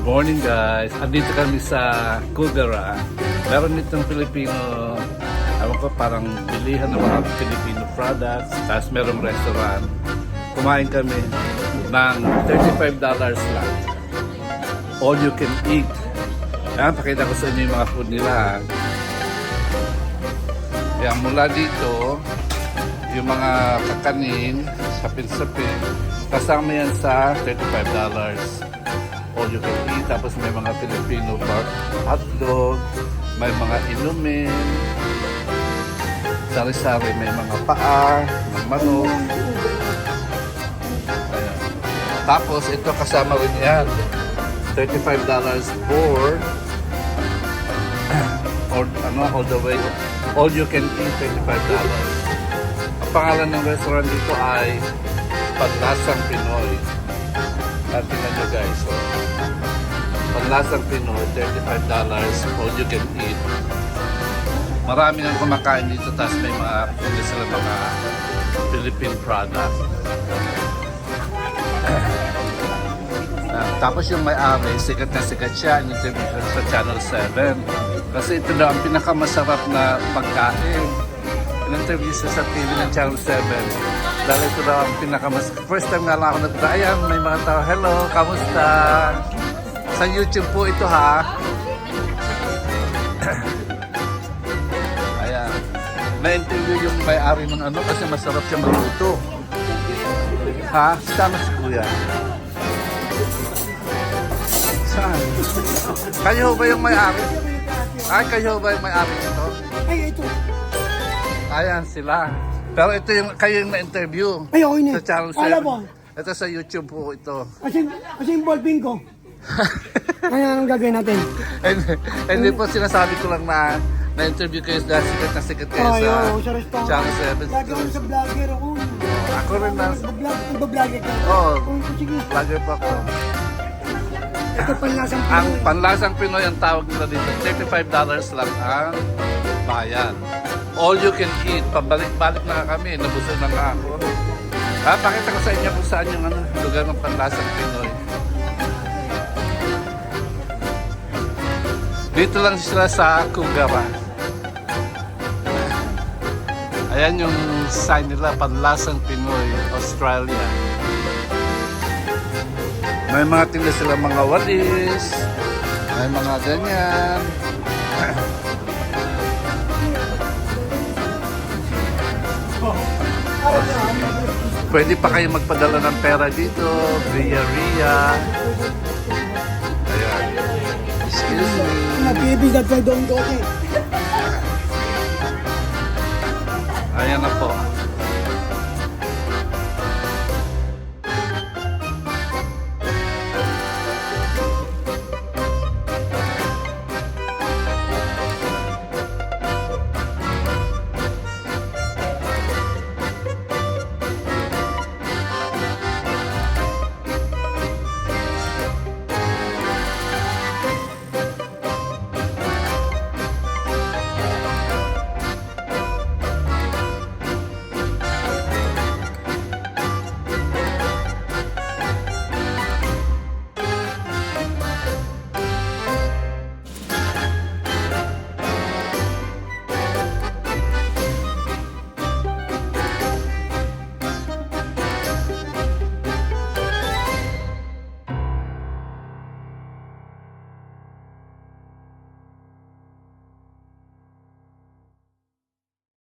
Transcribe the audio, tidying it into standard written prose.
Morning guys, andito kami sa Kugara. Meron ditong Filipino, ewan ko, parang bilihan ng mga Filipino products. Tapos merong restaurant. Kumain kami ng $35 lang. All you can eat. Yan, pakita ko sa inyo yung mga food nila. Yan, mula dito, yung mga kakanin, sapin-sapin, kasama yan sa $35. All you can eat. Tapos may mga Filipino hotdog, may mga inumin, sari-sari, may mga paa ng manok. Ayan. Tapos ito kasama rin yan, $35 for all the way, all you can eat, $35. Ang pangalan ng restaurant dito ay Panlasang Pinoy. Tingnan nyo guys, so, Panlasang Pinoy, $35, all you can eat. Marami nang kumakain dito, tapos may mga Philippine product. Tapos yung may-ari, sikat na sikat siya, in-interview sa Channel 7. Kasi ito daw ang pinakamasarap na pagkain. In-interview siya sa TV ng Channel 7. Dahil ito daw ang first time nga lang ako nagpunta. Ayan, may mga tao. Hello, kamusta? Sa YouTube po ito ha. Ayan. Na-interview yung may-ari ng ano kasi masarap siya magluto. Ha? Sama si Kuya. Saan? Kayo ba yung may-ari? Ay, kayo ba yung may-ari nito? Ay, ito. Ayan sila. Pero ito yung kayo yung na-interview. Ay, okay na. Sa Channel 7. Alam mo. Ito sa YouTube po ito. Kasi yung ballpen ko. Kaya anong gagawin natin? Hindi po, sinasabi ko lang na na-interview kayo dahil sikat kayo sa restaurant. Channel 7. Lagi ako sa vlogger ako. Ako rin na. Nagbablogger ka? Oo. Sige. Vlogger pa ako. Ito Panlasang Pinoy. Ang Panlasang Pinoy ang tawag nila dito. $35 lang ang bayan. All you can eat. Pabalik-balik na kami. Nabusog na nga ako. Pakita ko sa inyo kung saan yung lugar ng Panlasang Pinoy. Dito lang sila sa Kugara. Ayan yung sign nila, Panlasang Pinoy, Australia. May mga tinda sila mga walis, may mga ganyan. Pwede pa kayo magpadala ng pera dito, via Ria. Ayan. Excuse me. Nag-ibig that I don't go. Ayan na po.